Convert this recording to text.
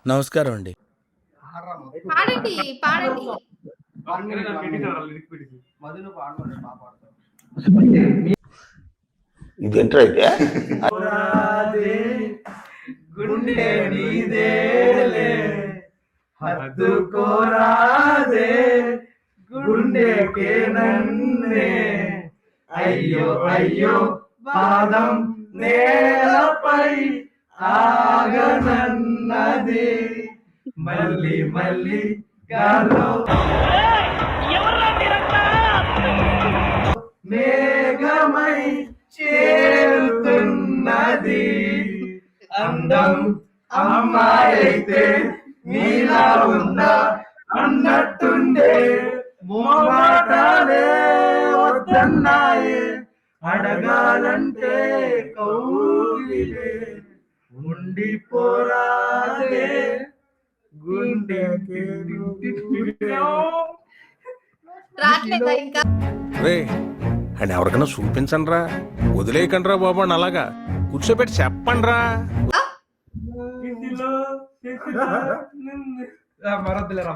నమస్కారం అండి. పాడండి పాడండి. ఇదేంట్రా అయితే గుండె నీదేలే హత్తుకోరాదే గుండెకే నన్నే అయ్యో అయ్యో పాదం నేలపై ఆగనన్నది మళ్ళీ మళ్ళీ గాలో మేఘమై చేరుతున్నది అందం అమ్మాయి అయితే నీలా ఉందా అన్నట్టుండే మోమాటాలే వద్దన్నాయే అడగాలంటే కౌగిలే ఉండిపోరాదే గుండెకి రాట్లేదా ఇంకా? రే అండ్ ఎవరికైనా చూపించండి రా, వదిలేయకండి రా బాబు అని అలాగా కూర్చోబెట్టి చెప్పండి రా. మరొద్దులేరా.